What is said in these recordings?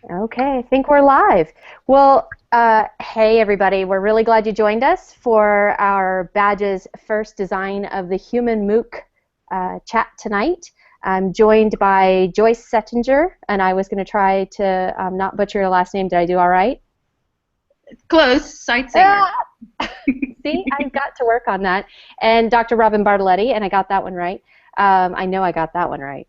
Okay, I think we're live. Well, hey everybody, we're really glad you joined us for our Badge's first design of the human MOOC chat tonight. I'm joined by Joyce Seitzinger, and I was going to try to not butcher your last name. Did I do all right? Close, Sightsinger. Ah! See, I've got to work on that. And Dr. Robin Bartoletti, and I got that one right. I know I got that one right.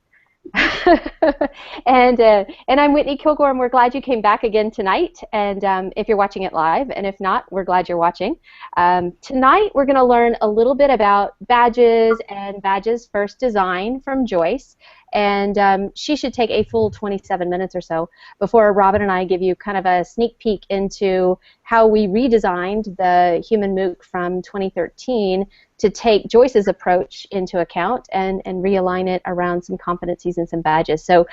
And I'm Whitney Kilgore, and we're glad you came back again tonight. And if you're watching it live, and if not, we're glad you're watching. Tonight, we're going to learn a little bit about badges and badges first design from Joyce. And she should take a full 27 minutes or so before Robin and I give you kind of a sneak peek into how we redesigned the Human MOOC from 2013 to take Joyce's approach into account and realign it around some competencies and some badges. So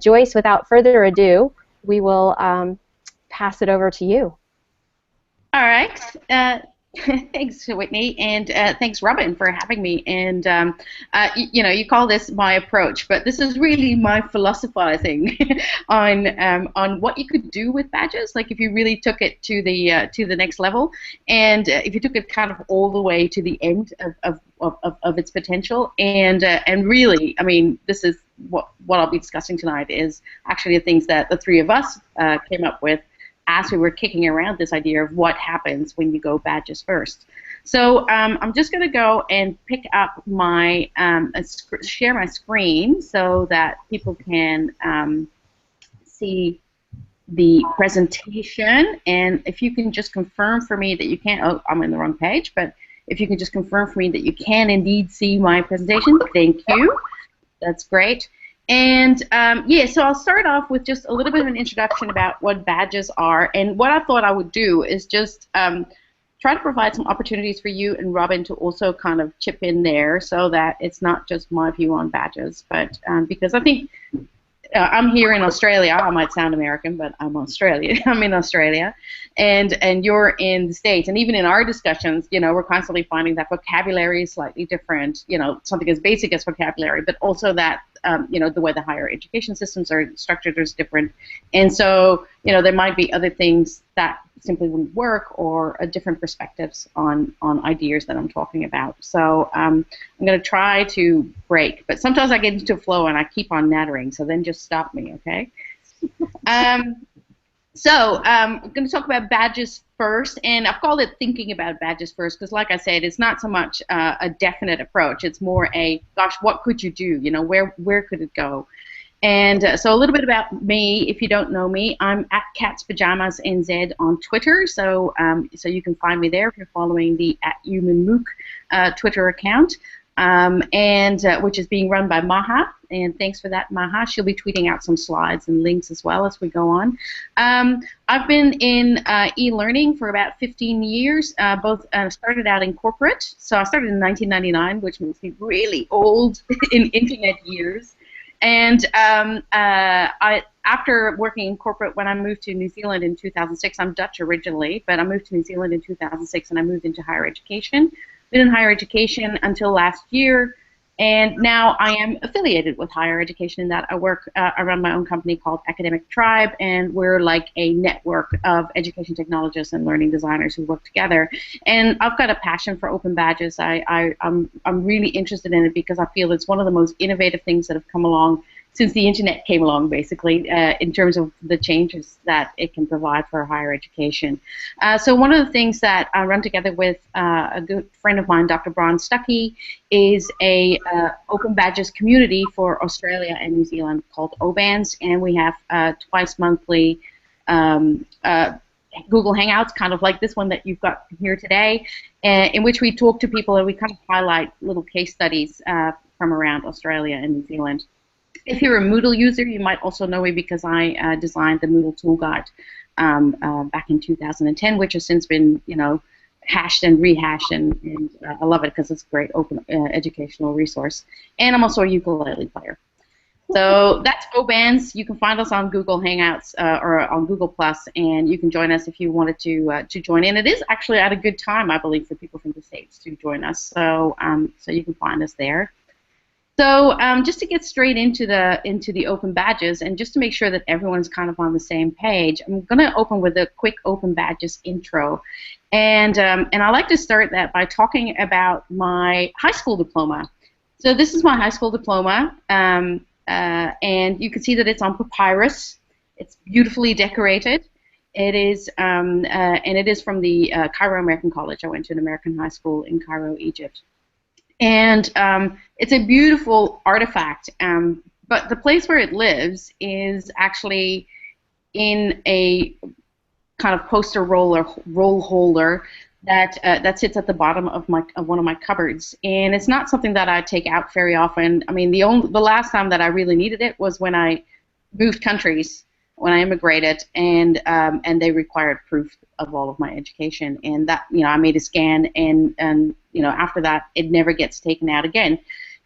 Joyce, without further ado, we will pass it over to you. All right. Thanks, Whitney, and thanks, Robin, for having me. And you call this my approach, but this is really my philosophizing on what you could do with badges. Like if you really took it to the next level, and if you took it kind of all the way to the end of its potential, and really, I mean, this is what I'll be discussing tonight is actually the things that the three of us came up with as we were kicking around this idea of what happens when you go badges first. So I'm just going to go and pick up my, share my screen so that people can see the presentation. And if you can just confirm for me that you can, oh, I'm in the wrong page, but if you can just confirm for me that you can indeed see my presentation, thank you. That's great. And yeah, so I'll start off with just a little bit of an introduction about what badges are. And what I thought I would do is just try to provide some opportunities for you and Robin to also kind of chip in there so that it's not just my view on badges, but because I think I'm here in Australia. I might sound American, but I'm Australian. I'm in Australia, and you're in the States. And even in our discussions, you know, we're constantly finding that vocabulary is slightly different. You know, something as basic as vocabulary, but also that you know, the way the higher education systems are structured is different. And so, you know, there might be other things that simply wouldn't work or different perspectives on ideas that I'm talking about. So I'm going to try to break, but sometimes I get into a flow and I keep on nattering, so then just stop me, okay? So I'm going to talk about badges first, and I've called it thinking about badges first because, like I said, it's not so much a definite approach. It's more a, gosh, what could you do? You know, where could it go? And so a little bit about me, if you don't know me, I'm at Cat's Pajamas NZ on Twitter, so so you can find me there if you're following the @HumanMOOC Twitter account. Which is being run by Maha, and thanks for that, Maha. She'll be tweeting out some slides and links as well as we go on. I've been in e-learning for about 15 years, both started out in corporate, so I started in 1999, which makes me really old in internet years. And after working in corporate, when I moved to New Zealand in 2006, I'm Dutch originally, but I moved to New Zealand in 2006 and I moved into higher education. Been in higher education until last year, and now I am affiliated with higher education in that I work, I run my own company called Academic Tribe, and we're like a network of education technologists and learning designers who work together. And I've got a passion for open badges. I'm really interested in it because I feel it's one of the most innovative things that have come along since the internet came along, basically, in terms of the changes that it can provide for higher education. So one of the things that I run together with a good friend of mine, Dr. Brian Stuckey, is a open badges community for Australia and New Zealand called OBANS, and we have twice monthly Google Hangouts, kind of like this one that you've got here today, in which we talk to people and we kind of highlight little case studies from around Australia and New Zealand. If you're a Moodle user, you might also know me because I designed the Moodle Tool Guide back in 2010, which has since been, you know, hashed and rehashed, and I love it because it's a great open educational resource. And I'm also a ukulele player. So that's OBANS. You can find us on Google Hangouts or on Google Plus, and you can join us if you wanted to join in. It is actually at a good time, I believe, for people from the States to join us. So so you can find us there. So just to get straight into the open badges, and just to make sure that everyone's kind of on the same page, I'm going to open with a quick open badges intro, and I like to start that by talking about my high school diploma. So this is my high school diploma, and you can see that it's on papyrus. It's beautifully decorated. It is, and it is from the Cairo American College. I went to an American high school in Cairo, Egypt. And it's a beautiful artifact, but the place where it lives is actually in a kind of poster roll holder that sits at the bottom of one of my cupboards, and it's not something that I take out very often. I mean, the last time that I really needed it was when I moved countries, when I immigrated, and they required proof of all of my education, and that, I made a scan, and after that it never gets taken out again.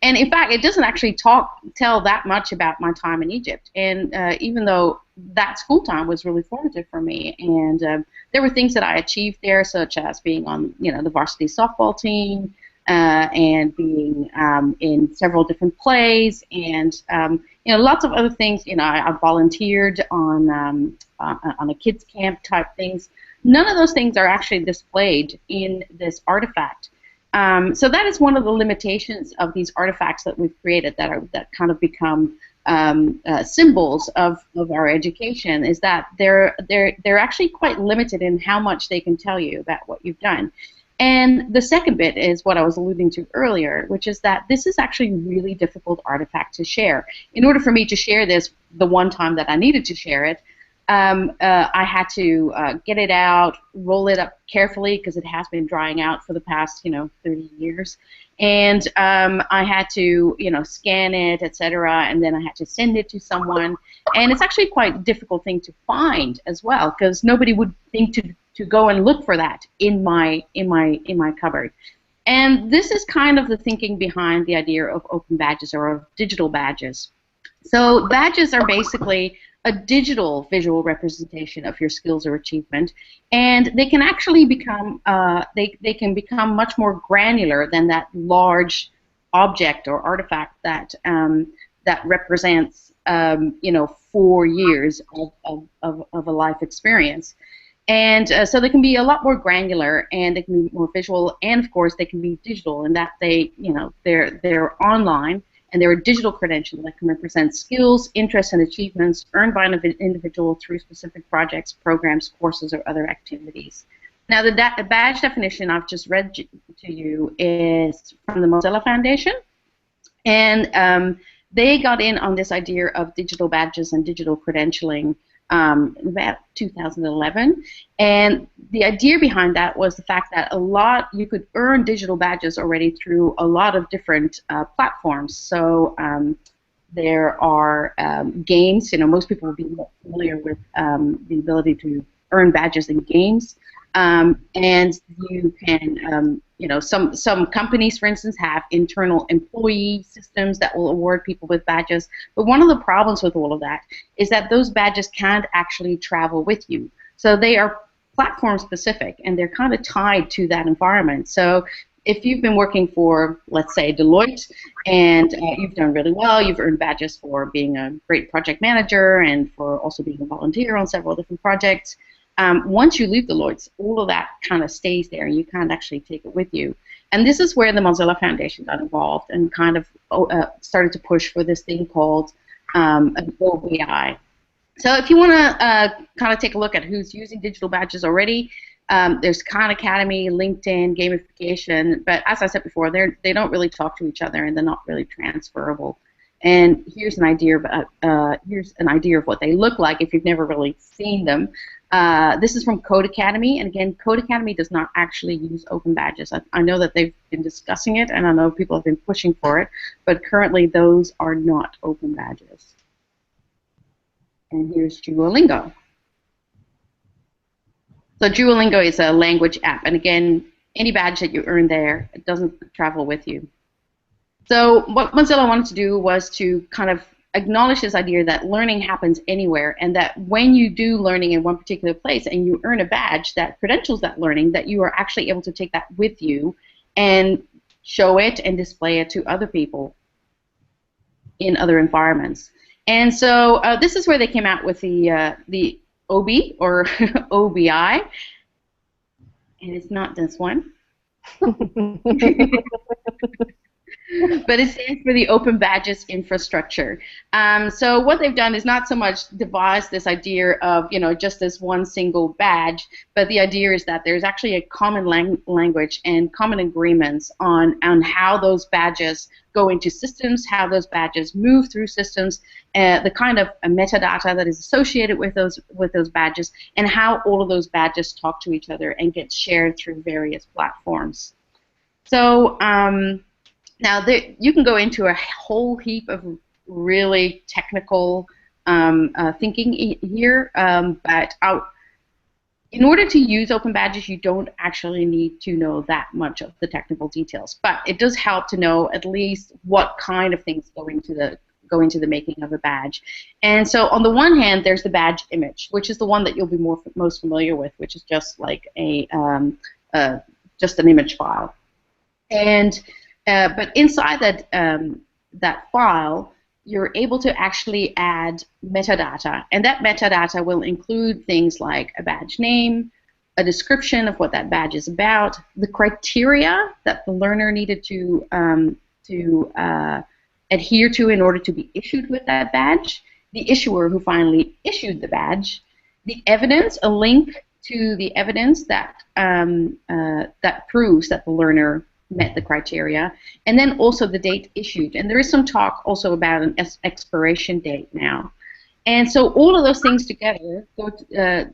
And in fact, it doesn't actually tell that much about my time in Egypt. And even though that school time was really formative for me, and there were things that I achieved there, such as being on the varsity softball team, and being in several different plays, and lots of other things. I volunteered on a kids camp type things. None of those things are actually displayed in this artifact. So that is one of the limitations of these artifacts that we've created, that kind of become symbols of our education, is that they're actually quite limited in how much they can tell you about what you've done. And the second bit is what I was alluding to earlier, which is that this is actually a really difficult artifact to share. In order for me to share this the one time that I needed to share it, I had to get it out, roll it up carefully, because it has been drying out for the past 30 years, and I had to scan it, etc., and then I had to send it to someone, and it's actually quite a difficult thing to find as well, because nobody would think to go and look for that in my cupboard. And this is kind of the thinking behind the idea of open badges, or of digital badges. So badges are basically a digital visual representation of your skills or achievement, and they can actually become they can become much more granular than that large object or artifact that that represents 4 years of a life experience. And so they can be a lot more granular, and they can be more visual, and of course they can be digital in that they're online. And they're a digital credential that can represent skills, interests, and achievements earned by an individual through specific projects, programs, courses, or other activities. Now, the badge definition I've just read to you is from the Mozilla Foundation, and they got in on this idea of digital badges and digital credentialing about 2011, and the idea behind that was the fact that you could earn digital badges already through a lot of different platforms. So there are games. Most people will be familiar with the ability to earn badges in games, and you can some companies, for instance, have internal employee systems that will award people with badges. But one of the problems with all of that is that those badges can't actually travel with you. So they are platform specific, and they're kind of tied to that environment. So if you've been working for, let's say, Deloitte, and you've done really well, you've earned badges for being a great project manager and for also being a volunteer on several different projects. Once you leave Deloitte, all of that kind of stays there, and you can't actually take it with you. And this is where the Mozilla Foundation got involved and kind of started to push for this thing called an OBI. So if you want to kind of take a look at who's using digital badges already, there's Khan Academy, LinkedIn, gamification, but as I said before, they don't really talk to each other, and they're not really transferable. And here's an idea of what they look like if you've never really seen them. This is from Code Academy, and again, Code Academy does not actually use open badges. I know that they've been discussing it, and I know people have been pushing for it, but currently those are not open badges. And here's Duolingo. So Duolingo is a language app, and again, any badge that you earn there, it doesn't travel with you. So what Mozilla wanted to do was to kind of acknowledge this idea that learning happens anywhere, and that when you do learning in one particular place and you earn a badge that credentials that learning, that you are actually able to take that with you and show it and display it to other people. in other environments. And so this is where they came out with the OB or OBI, and it's not this one. But it stands for the Open Badges Infrastructure. So what they've done is not so much devise this idea of, you know, just this one single badge, but the idea is that there's actually a common language and common agreements on how those badges go into systems, how those badges move through systems, the kind of metadata that is associated with those badges, and how all of those badges talk to each other and get shared through various platforms. So now, you can go into a whole heap of really technical thinking here, but in order to use Open Badges, you don't actually need to know that much of the technical details. But it does help to know at least what kind of things go into the making of a badge. And so, on the one hand, there's the badge image, which is the one that you'll be most familiar with, which is just like just an image file. And but inside that file, you're able to actually add metadata, and that metadata will include things like a badge name, a description of what that badge is about, the criteria that the learner needed to adhere to in order to be issued with that badge, the issuer who finally issued the badge, the evidence, a link to the evidence that that proves that the learner met the criteria, and then also the date issued. And there is some talk also about an expiration date now. And so all of those things together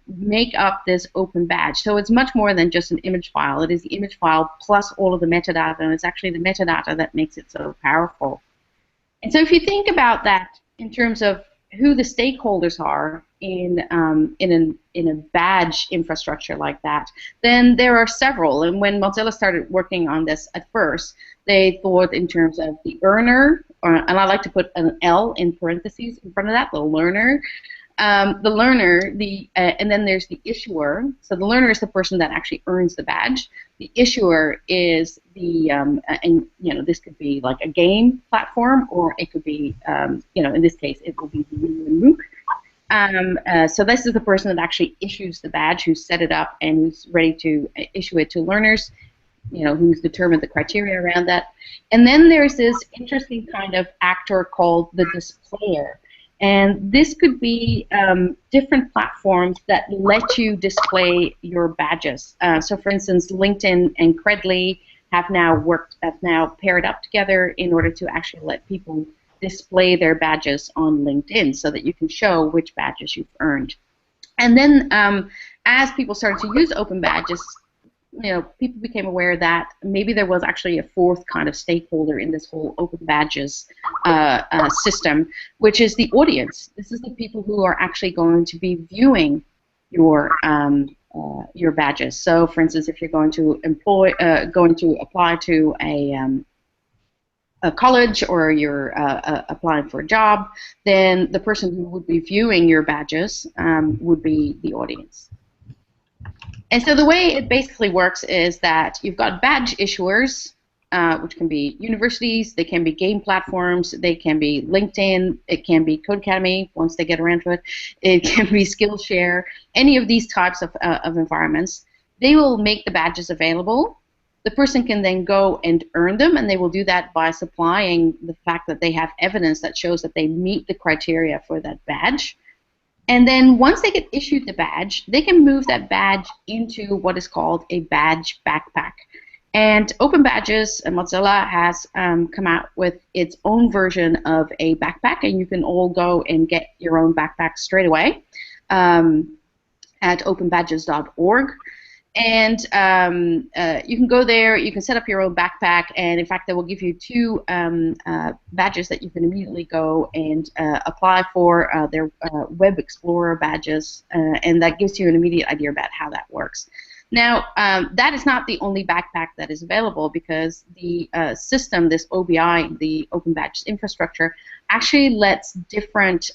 make up this open badge. So it's much more than just an image file. It is the image file plus all of the metadata, and it's actually the metadata that makes it so powerful. And so if you think about that in terms of who the stakeholders are in a badge infrastructure like that, then there are several. And when Mozilla started working on this at first, they thought in terms of the earner, and I like to put an L in parentheses in front of that, the learner. And then there's the issuer. So the learner is the person that actually earns the badge. The issuer is the, and you know, this could be like a game platform, or it could be, you know, in this case, it will be the MOOC. So this is the person that actually issues the badge, who set it up and who's ready to issue it to learners, you know, who's determined the criteria around that. And then there's this interesting kind of actor called the displayer. And this could be different platforms that let you display your badges. So, for instance, LinkedIn and Credly have now paired up together in order to actually let people display their badges on LinkedIn, so that you can show which badges you've earned. And then, as people started to use open badges, you know, people became aware that maybe there was actually a fourth kind of stakeholder in this whole open badges system, which is the audience. This is the people who are actually going to be viewing your badges. So, for instance, if you're going to apply to a college, or you're applying for a job, then the person who would be viewing your badges would be the audience. And so the way it basically works is that you've got badge issuers, which can be universities, they can be game platforms, they can be LinkedIn, it can be Codecademy once they get around to it, it can be Skillshare, any of these types of environments. They will make the badges available. The person can then go and earn them, and they will do that by supplying the fact that they have evidence that shows that they meet the criteria for that badge. And then once they get issued the badge, they can move that badge into what is called a badge backpack. And Open Badges, Mozilla has come out with its own version of a backpack, and you can all go and get your own backpack straight away at openbadges.org. And you can go there, you can set up your own backpack, and in fact they will give you two badges that you can immediately go and apply for. Their Web Explorer badges, and that gives you an immediate idea about how that works. Now, that is not the only backpack that is available, because the system, this OBI, the Open Badges infrastructure, actually lets different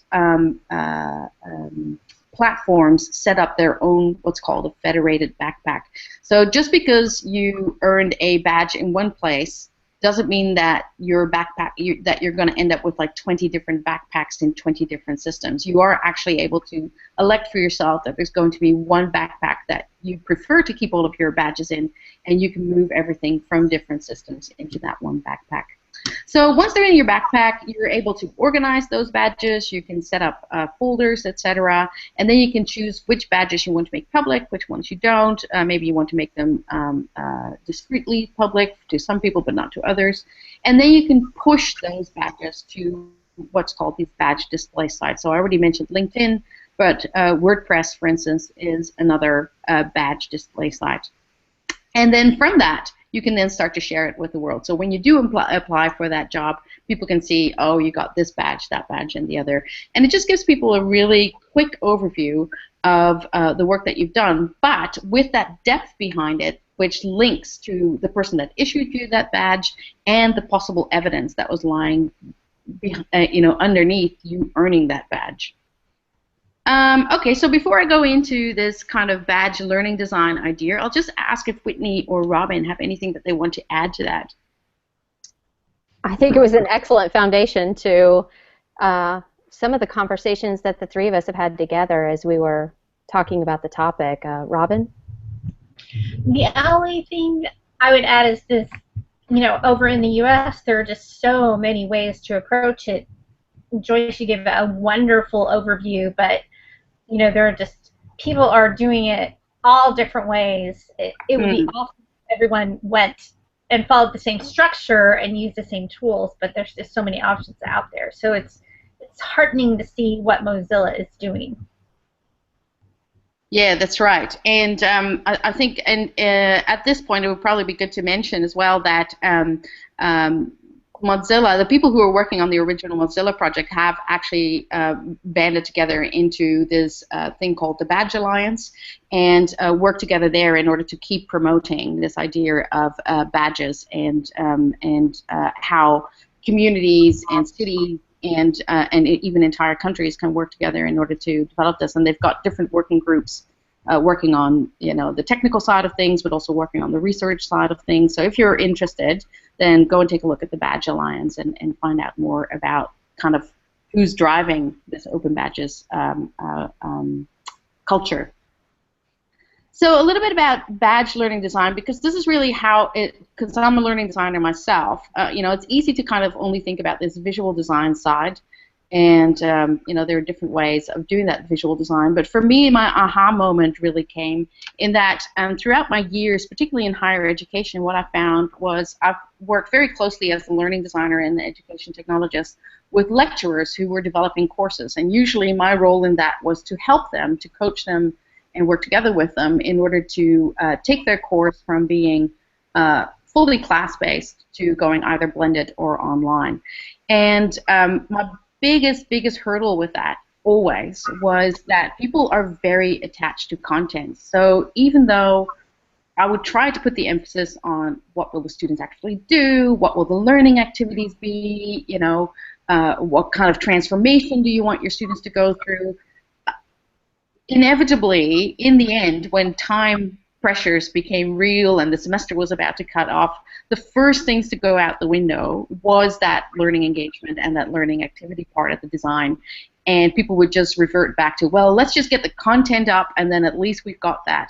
platforms set up their own what's called a federated backpack. So just because you earned a badge in one place doesn't mean that your backpack that you're going to end up with like 20 different backpacks in 20 different systems. You are actually able to elect for yourself that there's going to be one backpack that you prefer to keep all of your badges in, and you can move everything from different systems into that one backpack. So once they're in your backpack, you're able to organize those badges. You can set up folders, etc., and then you can choose which badges you want to make public, which ones you don't. Maybe you want to make them discreetly public to some people, but not to others. And then you can push those badges to what's called these badge display sites. So I already mentioned LinkedIn, but WordPress, for instance, is another badge display site. And then from that, you can then start to share it with the world. So when you do apply for that job, people can see, oh, you got this badge, that badge, and the other. And it just gives people a really quick overview of the work that you've done, but with that depth behind it, which links to the person that issued you that badge and the possible evidence that was lying underneath you earning that badge. Okay, so before I go into this kind of badge learning design idea, I'll just ask if Whitney or Robin have anything that they want to add to that. I think it was an excellent foundation to some of the conversations that the three of us have had together as we were talking about the topic. Robin? The only thing I would add is this, over in the U.S., there are just so many ways to approach it. Joyce, you gave a wonderful overview, but there are just, people are doing it all different ways. It would be awesome if everyone went and followed the same structure and used the same tools, but there's just so many options out there. So it's heartening to see what Mozilla is doing. Yeah, that's right. And I think, at this point, it would probably be good to mention as well that Mozilla, the people who are working on the original Mozilla project, have actually banded together into this thing called the Badge Alliance and work together there in order to keep promoting this idea of badges and how communities and cities and even entire countries can work together in order to develop this. And they've got different working groups working on the technical side of things, but also working on the research side of things. So if you're interested, then go and take a look at the Badge Alliance and find out more about kind of who's driving this open badges culture. So a little bit about badge learning design, because this is really how because I'm a learning designer myself, it's easy to kind of only think about this visual design side. And, there are different ways of doing that visual design. But for me, my aha moment really came in that throughout my years, particularly in higher education, what I found was I've worked very closely as a learning designer and the education technologist with lecturers who were developing courses. And usually my role in that was to help them, to coach them, and work together with them in order to take their course from being fully class-based to going either blended or online. And my biggest hurdle with that always was that people are very attached to content. So even though I would try to put the emphasis on what will the students actually do, what will the learning activities be, what kind of transformation do you want your students to go through, inevitably, in the end, when time pressures became real and the semester was about to cut off, the first things to go out the window was that learning engagement and that learning activity part of the design. And people would just revert back to, well, let's just get the content up and then at least we've got that.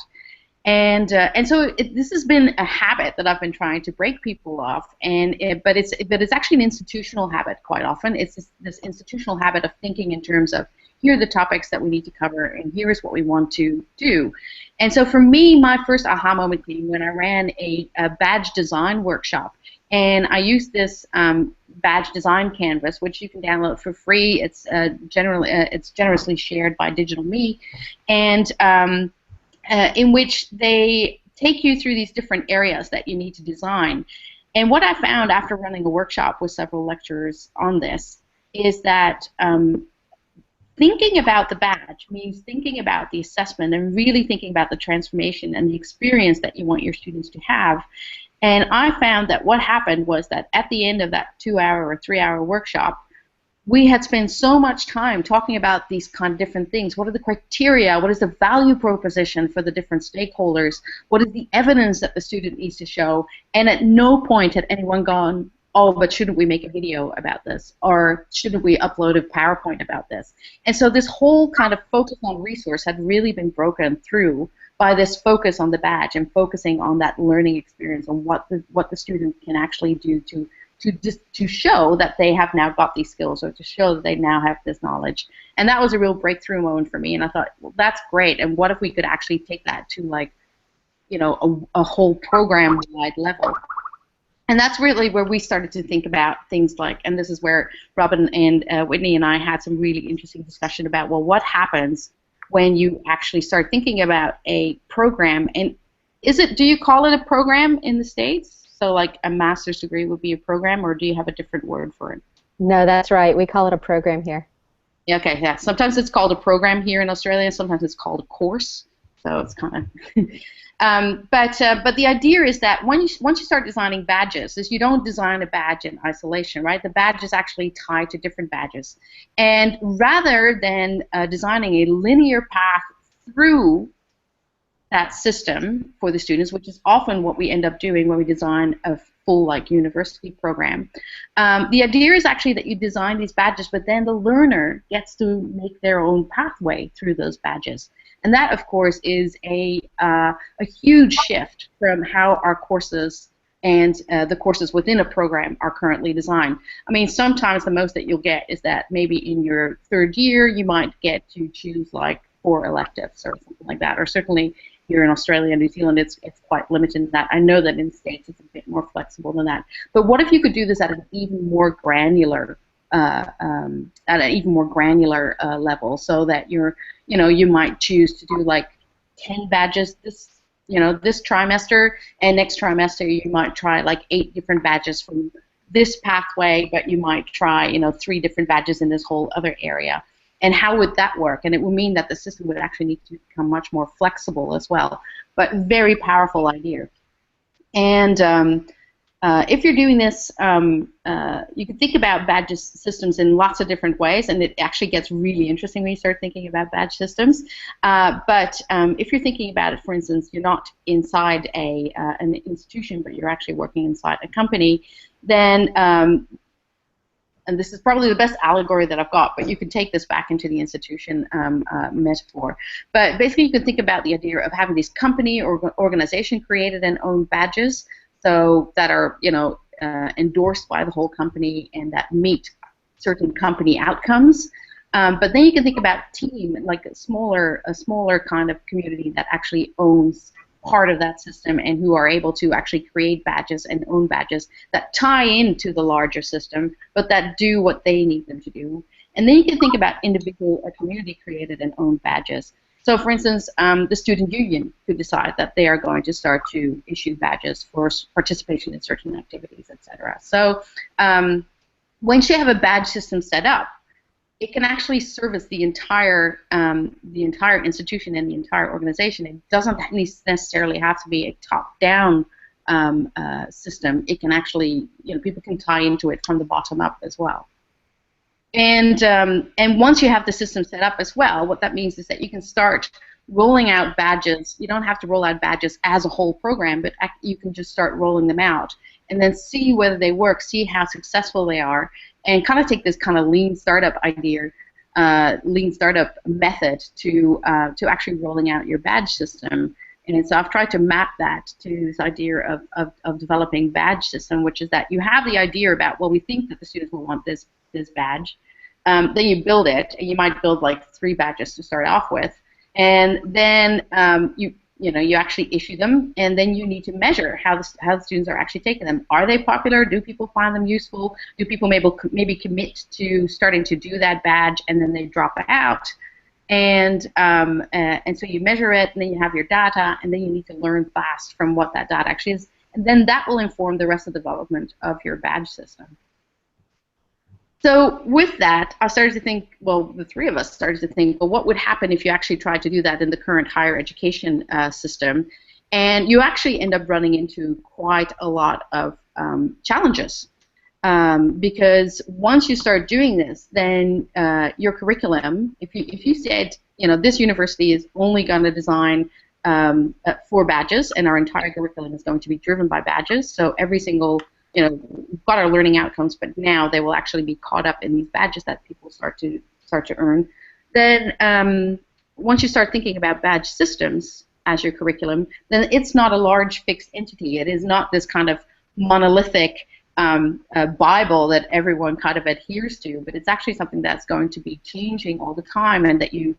And so this has been a habit that I've been trying to break people off, but it's actually an institutional habit quite often. It's this institutional habit of thinking in terms of, here are the topics that we need to cover, and here is what we want to do. And so for me, my first aha moment came when I ran a badge design workshop. And I used this badge design canvas, which you can download for free. It's generously shared by Digital Me, and in which they take you through these different areas that you need to design. And what I found after running a workshop with several lecturers on this is that thinking about the badge means thinking about the assessment and really thinking about the transformation and the experience that you want your students to have. And I found that what happened was that at the end of that 2-hour or 3-hour workshop, we had spent so much time talking about these kind of different things. What are the criteria? What is the value proposition for the different stakeholders? What is the evidence that the student needs to show? And at no point had anyone gone, oh, but shouldn't we make a video about this? Or shouldn't we upload a PowerPoint about this? And so this whole kind of focus on resource had really been broken through by this focus on the badge and focusing on that learning experience and what the student can actually do to show that they have now got these skills, or to show that they now have this knowledge. And that was a real breakthrough moment for me, and I thought, well, that's great, and what if we could actually take that to, like, you know, a whole program-wide level? And that's really where we started to think about things like, and this is where Robin and Whitney and I had some really interesting discussion about, well, what happens when you actually start thinking about a program, and do you call it a program in the States? So like a master's degree would be a program, or do you have a different word for it? No, that's right. We call it a program here. Yeah, okay, yeah. Sometimes it's called a program here in Australia, sometimes it's called a course. So it's kind of... but the idea is that once you start designing badges, is you don't design a badge in isolation, right? The badge is actually tied to different badges. And rather than designing a linear path through that system for the students, which is often what we end up doing when we design a full, like, university program. The idea is actually that you design these badges, but then the learner gets to make their own pathway through those badges. And that, of course, is a huge shift from how our courses and the courses within a program are currently designed. I mean, sometimes the most that you'll get is that maybe in your third year you might get to choose like 4 electives or something like that, or certainly here in Australia and New Zealand, it's quite limited in that. I know that in the States it's a bit more flexible than that. But what if you could do this at an even more granular level, so that you might choose to do like 10 badges this trimester, and next trimester you might try like 8 different badges from this pathway, but you might try 3 different badges in this whole other area. And how would that work? And it would mean that the system would actually need to become much more flexible as well. But very powerful idea. And if you're doing this, you can think about badge systems in lots of different ways, and it actually gets really interesting when you start thinking about badge systems. But if you're thinking about it, for instance, you're not inside an institution, but you're actually working inside a company, then and this is probably the best allegory that I've got, but you can take this back into the institution metaphor. But basically, you can think about the idea of having these company or organization created and owned badges, so that are endorsed by the whole company and that meet certain company outcomes. But then you can think about team, like a smaller kind of community that actually owns part of that system and who are able to actually create badges and own badges that tie into the larger system, but that do what they need them to do. And then you can think about individual or community created and owned badges. So for instance, the student union could decide that they are going to start to issue badges for participation in certain activities, etc. So once you have a badge system set up, it can actually service the entire institution and the entire organization. It doesn't necessarily have to be a top-down system. It can actually, people can tie into it from the bottom up as well. And once you have the system set up as well, what that means is that you can start rolling out badges. You don't have to roll out badges as a whole program, but you can just start rolling them out and then see whether they work, see how successful they are, and kind of take this kind of lean startup idea, lean startup method to actually rolling out your badge system. And so I've tried to map that to this idea of developing badge system, which is that you have the idea about, well, we think that the students will want this badge. Then you build it, and you might build like 3 badges to start off with, and then you actually issue them, and then you need to measure how the students are actually taking them. Are they popular? Do people find them useful? Do people maybe commit to starting to do that badge and then they drop out? And so you measure it, and then you have your data, and then you need to learn fast from what that data actually is, and then that will inform the rest of the development of your badge system. So with that, I started to think, well, the 3 of us started to think, well, what would happen if you actually tried to do that in the current higher education system? And you actually end up running into quite a lot of challenges. Because once you start doing this, then your curriculum, if you said, this university is only going to design for badges, and our entire curriculum is going to be driven by badges, so every single, we've got our learning outcomes, but now they will actually be caught up in these badges that people start to earn. Then once you start thinking about badge systems as your curriculum, then it's not a large fixed entity. It is not this kind of monolithic Bible that everyone kind of adheres to, but it's actually something that's going to be changing all the time, and that you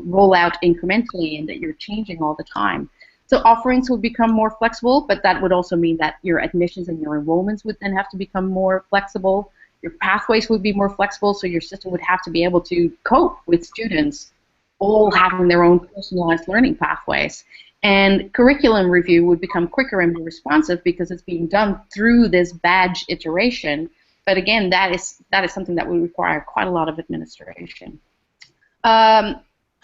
roll out incrementally, and that you're changing all the time. So offerings will become more flexible, but that would also mean that your admissions and your enrollments would then have to become more flexible. Your pathways would be more flexible, so your system would have to be able to cope with students all having their own personalized learning pathways. And curriculum review would become quicker and more responsive because it's being done through this badge iteration. But again, that is something that would require quite a lot of administration.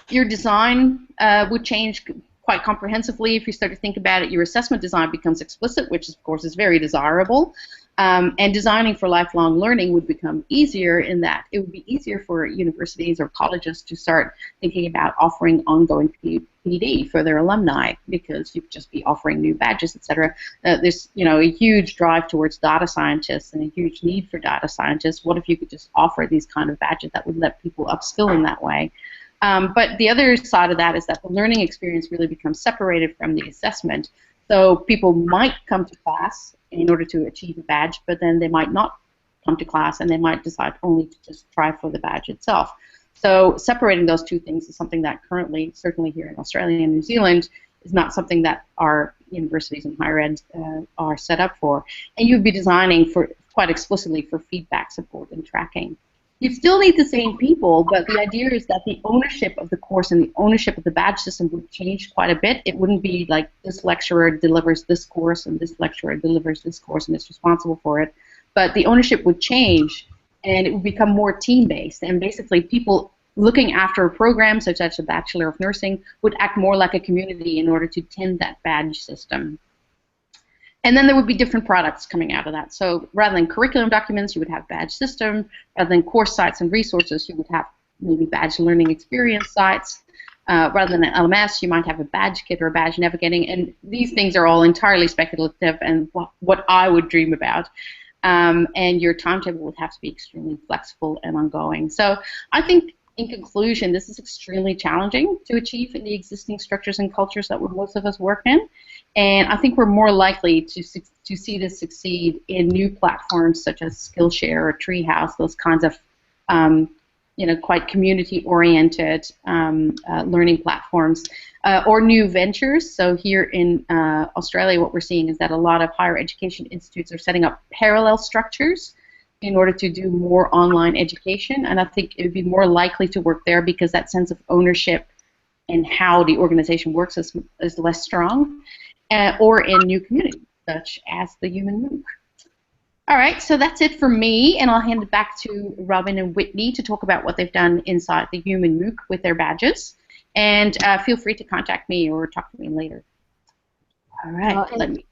Your design would change quite comprehensively if you start to think about it. Your assessment design becomes explicit, which of course is very desirable. And designing for lifelong learning would become easier in that it would be easier for universities or colleges to start thinking about offering ongoing PD for their alumni, because you'd just be offering new badges, etc. There's a huge drive towards data scientists and a huge need for data scientists. What if you could just offer these kind of badges that would let people upskill in that way? But the other side of that is that the learning experience really becomes separated from the assessment. So people might come to class in order to achieve a badge, but then they might not come to class, and they might decide only to just try for the badge itself. So separating those two things is something that currently, certainly here in Australia and New Zealand, is not something that our universities and higher ed are set up for. And you'd be designing for quite explicitly for feedback, support, and tracking. You still need the same people, but the idea is that the ownership of the course and the ownership of the badge system would change quite a bit. It wouldn't be like this lecturer delivers this course and this lecturer delivers this course and is responsible for it. But the ownership would change, and it would become more team-based. And basically people looking after a program such as a Bachelor of Nursing would act more like a community in order to tend that badge system. And then there would be different products coming out of that. So rather than curriculum documents, you would have badge system. Rather than course sites and resources, you would have maybe badge learning experience sites. Rather than an LMS, you might have a badge kit or a badge navigating. And these things are all entirely speculative and what I would dream about. And your timetable would have to be extremely flexible and ongoing. So I think, in conclusion, this is extremely challenging to achieve in the existing structures and cultures that most of us work in. And I think we're more likely to see this succeed in new platforms such as Skillshare or Treehouse, those kinds of quite community-oriented learning platforms, or new ventures. So here in Australia, what we're seeing is that a lot of higher education institutes are setting up parallel structures in order to do more online education, and I think it would be more likely to work there because that sense of ownership and how the organization works is less strong, or in new communities such as the Human MOOC. All right, so that's it for me, and I'll hand it back to Robin and Whitney to talk about what they've done inside the Human MOOC with their badges, and feel free to contact me or talk to me later. All right, let me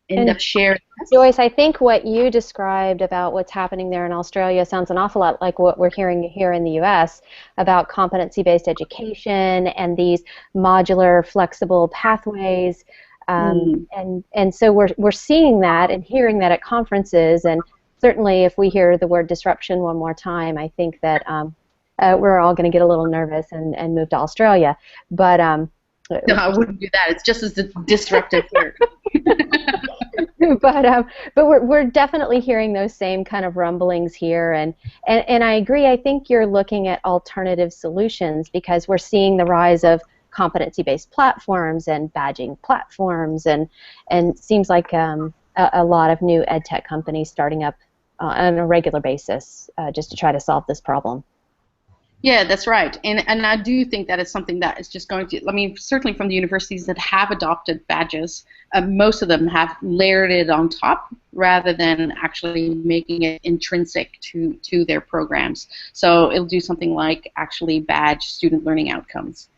end up sharing this. Joyce, I think what you described about what's happening there in Australia sounds an awful lot like what we're hearing here in the U.S. about competency-based education and these modular, flexible pathways. And so we're seeing that and hearing that at conferences, and certainly if we hear the word disruption one more time, I think that we're all going to get a little nervous and move to Australia. But no, I wouldn't do that. It's just as disruptive here. but we're definitely hearing those same kind of rumblings here, and I agree. I think you're looking at alternative solutions because we're seeing the rise of competency-based platforms and badging platforms, and it seems like a lot of new ed tech companies starting up on a regular basis just to try to solve this problem. Yeah, that's right. And I do think that it's something that is just going to, I mean, certainly from the universities that have adopted badges, most of them have layered it on top rather than actually making it intrinsic to their programs. So it'll do something like actually badge student learning outcomes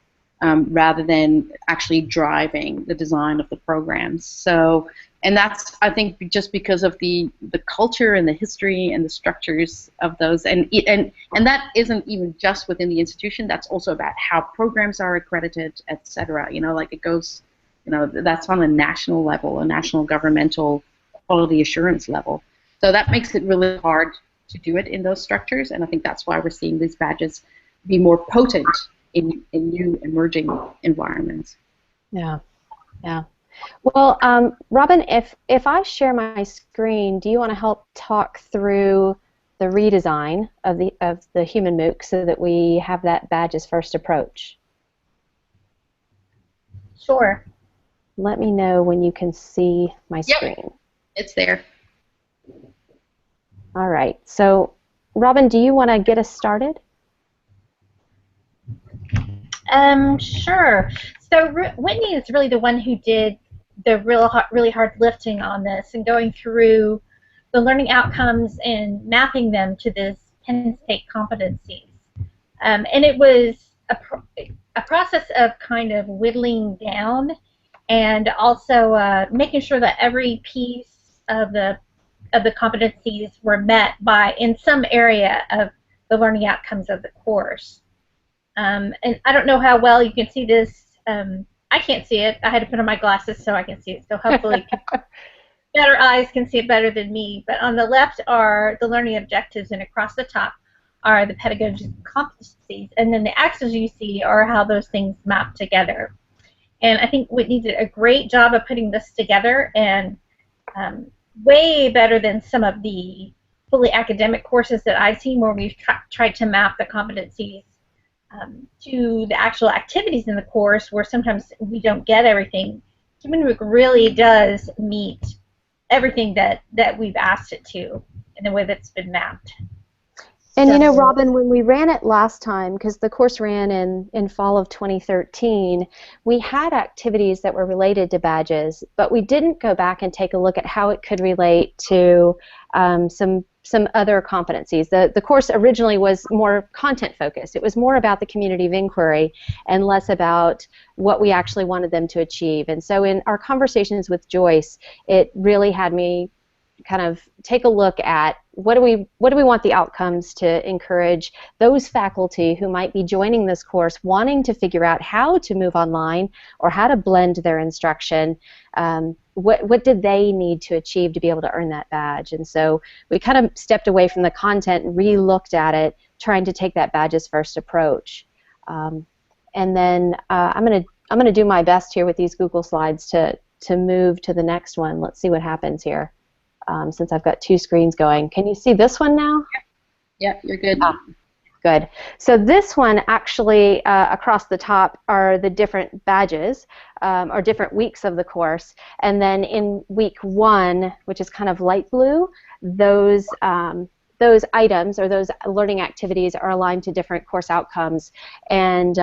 rather than actually driving the design of the programs. So And that's, I think, just because of the culture and the history and the structures of those, and that isn't even just within the institution. That's also about how programs are accredited, etc. You know, like it goes, you know, that's on a national level, a national governmental quality assurance level. So that makes it really hard to do it in those structures, and I think that's why we're seeing these badges be more potent in new emerging environments. Yeah, yeah. Well, Robin, if I share my screen, do you want to help talk through the redesign of the human MOOC so that we have that badges first approach? Sure. Let me know when you can see my screen. Yep, it's there. All right. So, Robin, do you want to get us started? Sure. So Whitney is really the one who did the really hard lifting on this and going through the learning outcomes and mapping them to this Penn State competencies. And it was a process of kind of whittling down and also making sure that every piece of the competencies were met by in some area of the learning outcomes of the course. And I don't know how well you can see this. I can't see it. I had to put on my glasses so I can see it. So hopefully better eyes can see it better than me. But on the left are the learning objectives, and across the top are the pedagogical competencies. And then the axes you see are how those things map together. And I think Whitney did a great job of putting this together, and way better than some of the fully academic courses that I've seen where we've tried to map the competencies to the actual activities in the course, where sometimes we don't get everything. Human MOOC really does meet everything that we've asked it to in the way that's been mapped. And you know, Robin, when we ran it last time, because the course ran in fall of 2013, we had activities that were related to badges, but we didn't go back and take a look at how it could relate to some other competencies. The course originally was more content focused. It was more about the community of inquiry and less about what we actually wanted them to achieve. And so in our conversations with Joyce, it really had me kind of take a look at what do we want the outcomes to encourage those faculty who might be joining this course wanting to figure out how to move online or how to blend their instruction. What did they need to achieve to be able to earn that badge? And so we kind of stepped away from the content and re-looked at it, trying to take that badges first approach. And then I'm gonna do my best here with these Google Slides to move to the next one. Let's see what happens here. Since I've got two screens going. Can you see this one now? Yeah, you're good. Good. So this one actually, across the top, are the different badges, or different weeks of the course. And then in week 1, which is kind of light blue, those items or those learning activities are aligned to different course outcomes. And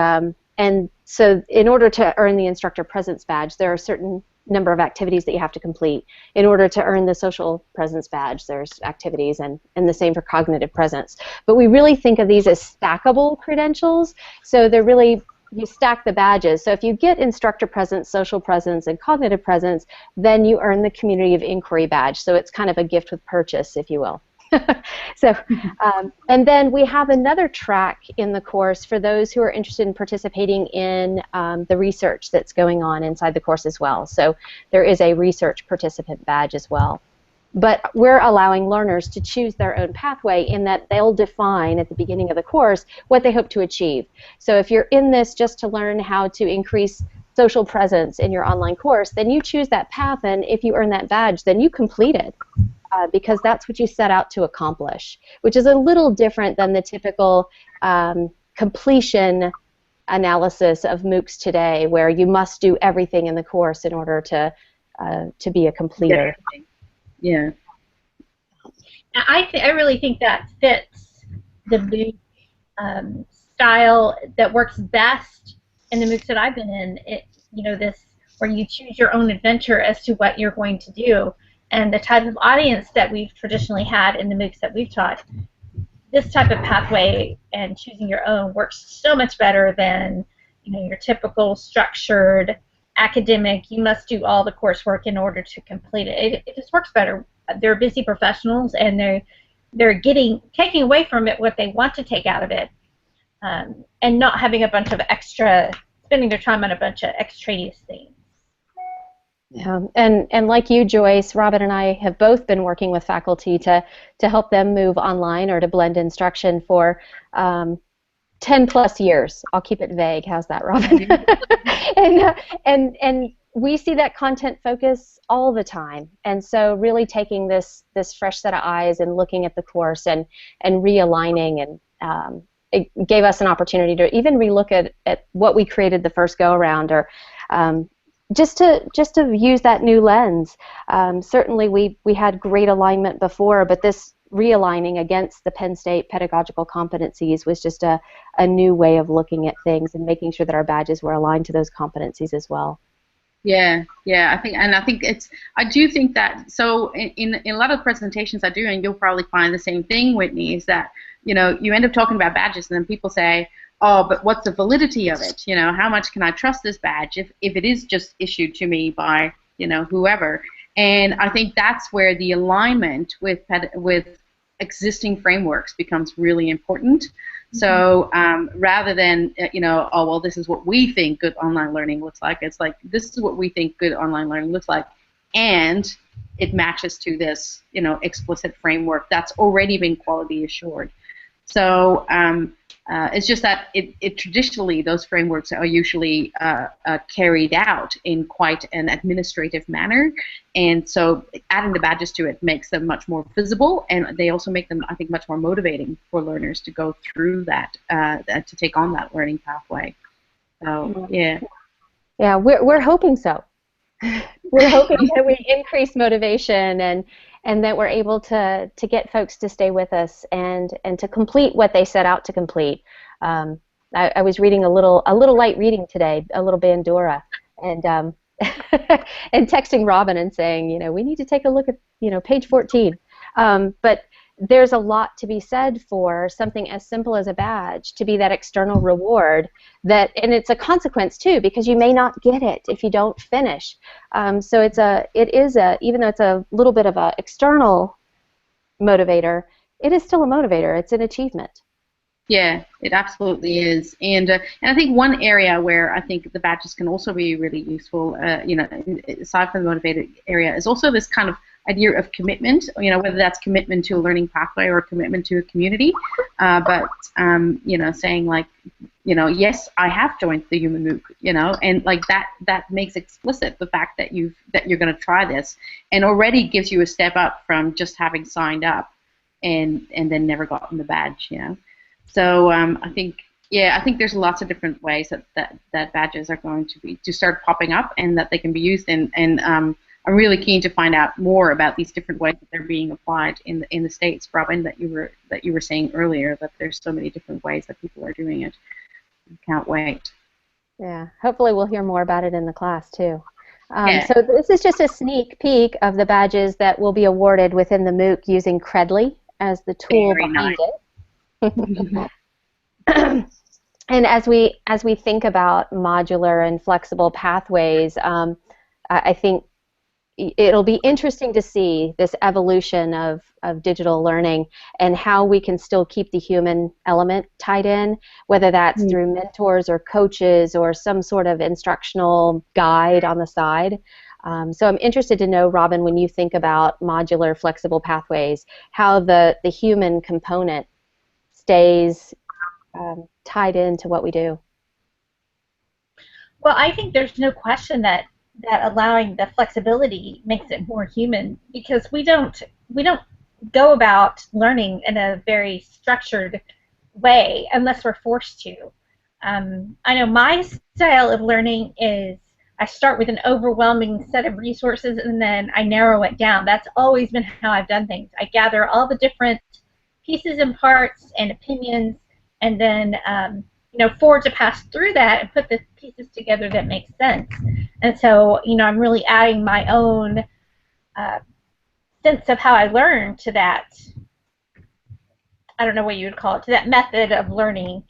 so in order to earn the instructor presence badge, there are certain number of activities that you have to complete. In order to earn the social presence badge, there's activities, and the same for cognitive presence. But we really think of these as stackable credentials, so they're really, you stack the badges. So if you get instructor presence, social presence, and cognitive presence, then you earn the community of inquiry badge. So it's kind of a gift with purchase, if you will. So, and then we have another track in the course for those who are interested in participating in the research that's going on inside the course as well. So there is a research participant badge as well. But we're allowing learners to choose their own pathway in that they'll define at the beginning of the course what they hope to achieve. So if you're in this just to learn how to increase social presence in your online course, then you choose that path, and if you earn that badge, then you complete it. Because that's what you set out to accomplish, which is a little different than the typical completion analysis of MOOCs today, where you must do everything in the course in order to be a completer. Yeah. I really think that fits the MOOC style that works best in the MOOCs that I've been in. This where you choose your own adventure as to what you're going to do. And the type of audience that we've traditionally had in the MOOCs that we've taught, this type of pathway and choosing your own works so much better than your typical structured academic, you must do all the coursework in order to complete it. It just works better. They're busy professionals, and they're taking away from it what they want to take out of it, and not having a bunch of spending their time on a bunch of extraneous things. Yeah, and like you, Joyce, Robin and I have both been working with faculty to help them move online or to blend instruction for 10 plus years. I'll keep it vague. How's that, Robin? and we see that content focus all the time. And so really taking this fresh set of eyes and looking at the course and realigning, and it gave us an opportunity to even relook at what we created the first go around, or just to use that new lens. Certainly we had great alignment before, but this realigning against the Penn State pedagogical competencies was just a new way of looking at things and making sure that our badges were aligned to those competencies as well. Yeah, I do think that, so in a lot of the presentations I do, and you'll probably find the same thing, Whitney, is that, you end up talking about badges, and then people say, oh, but what's the validity of it? How much can I trust this badge if it is just issued to me by, whoever? And I think that's where the alignment with existing frameworks becomes really important. So rather than, oh, well, this is what we think good online learning looks like, it's like, this is what we think good online learning looks like, and it matches to this, explicit framework that's already been quality assured. So it's just that it traditionally, those frameworks are usually carried out in quite an administrative manner, and so adding the badges to it makes them much more visible, and they also make them, I think, much more motivating for learners to go through that, to take on that learning pathway. So yeah. Yeah, we're hoping so. We're hoping that we increase motivation and that we're able to get folks to stay with us and to complete what they set out to complete. I was reading a little light reading today, a little Bandura, and and texting Robin and saying, we need to take a look at page 14. But there's a lot to be said for something as simple as a badge to be that external reward, and it's a consequence too, because you may not get it if you don't finish. So even though it's a little bit of an external motivator, it is still a motivator. It's an achievement. Yeah, it absolutely is, and I think one area where I think the badges can also be really useful, aside from the motivated area, is also this kind of idea of commitment. Whether that's commitment to a learning pathway or commitment to a community, but saying like, yes, I have joined the Human MOOC, and like that makes explicit the fact that you're going to try this, and already gives you a step up from just having signed up and then never gotten the badge, So I think there's lots of different ways that badges are going to start popping up, and that they can be used. And I'm really keen to find out more about these different ways that they're being applied in the States, Robin, that you were saying earlier, that there's so many different ways that people are doing it. I can't wait. Yeah, hopefully we'll hear more about it in the class too. Yeah. So this is just a sneak peek of the badges that will be awarded within the MOOC using Credly as the tool Very behind nice. it. And as we think about modular and flexible pathways, I think it'll be interesting to see this evolution of digital learning and how we can still keep the human element tied in, whether that's through mentors or coaches or some sort of instructional guide on the side. So I'm interested to know, Robin, when you think about modular flexible pathways, how the human component stays tied into what we do. Well, I think there's no question that allowing the flexibility makes it more human, because we don't go about learning in a very structured way unless we're forced to. I know my style of learning is I start with an overwhelming set of resources and then I narrow it down. That's always been how I've done things. I gather all the different pieces and parts and opinions, and then forward to pass through that and put the pieces together that make sense. And so, I'm really adding my own sense of how I learn to that, I don't know what you would call it, to that method of learning.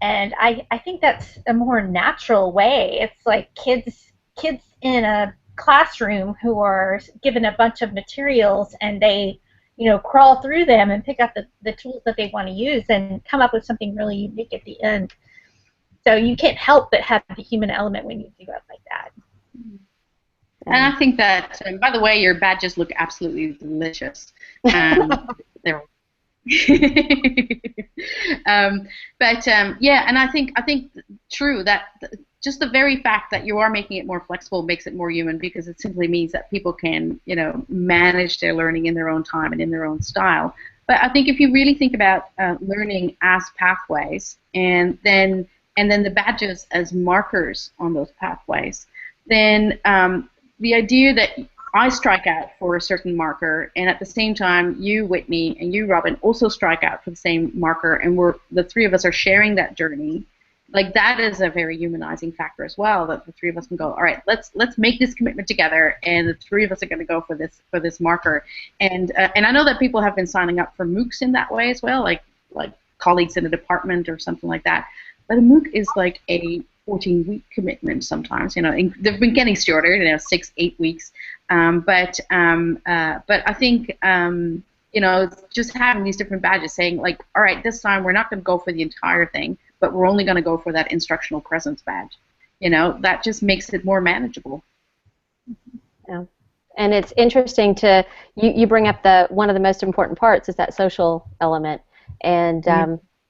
And I think that's a more natural way. It's like kids kids in a classroom who are given a bunch of materials and they, crawl through them and pick up the tools that they want to use and come up with something really unique at the end. So you can't help but have the human element when you do it like that. And I think that, by the way, your badges look absolutely delicious. They're yeah, and I think true that just the very fact that you are making it more flexible makes it more human, because it simply means that people can, manage their learning in their own time and in their own style. But I think if you really think about learning as pathways, and then the badges as markers on those pathways, then the idea that I strike out for a certain marker, and at the same time you, Whitney, and you, Robin, also strike out for the same marker, and the three of us are sharing that journey. Like, that is a very humanizing factor as well, that the three of us can go, all right, let's make this commitment together, and the three of us are going to go for this marker. And I know that people have been signing up for MOOCs in that way as well, like colleagues in a department or something like that. But a MOOC is like a 14-week commitment sometimes. They've been getting shorter, 6, 8 weeks. But I think just having these different badges, saying like, all right, this time we're not going to go for the entire thing, but we're only going to go for that instructional presence badge. That just makes it more manageable. Yeah. And it's interesting you bring up one of the most important parts is that social element. And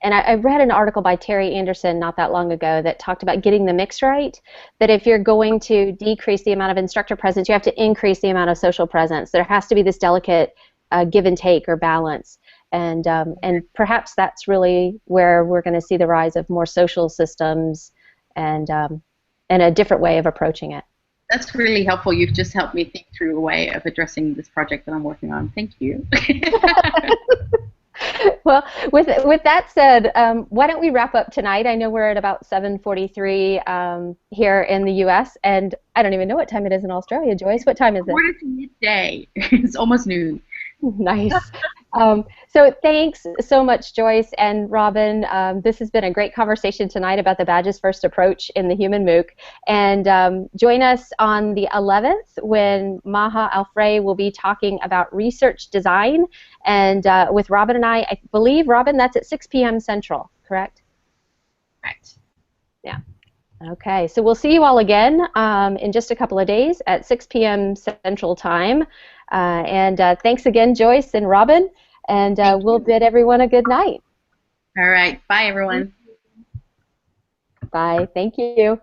and I read an article by Terry Anderson not that long ago that talked about getting the mix right, that if you're going to decrease the amount of instructor presence, you have to increase the amount of social presence. There has to be this delicate give and take or balance. And perhaps that's really where we're going to see the rise of more social systems and a different way of approaching it. That's really helpful. You've just helped me think through a way of addressing this project that I'm working on. Thank you. Well, with that said, why don't we wrap up tonight? I know we're at about 7:43 here in the U.S., and I don't even know what time it is in Australia. Joyce, what time is it? Quarter to midday. It's almost noon. Nice. So thanks so much, Joyce and Robin. This has been a great conversation tonight about the Badges First approach in the Human MOOC. And join us on the 11th when Maha Alfrey will be talking about research design. And with Robin and I believe, Robin, that's at 6 p.m. Central, correct? Right. Yeah. Okay, so we'll see you all again in just a couple of days at 6 p.m. Central Time. And thanks again, Joyce and Robin, and we'll bid everyone a good night. All right. Bye, everyone. Bye. Thank you.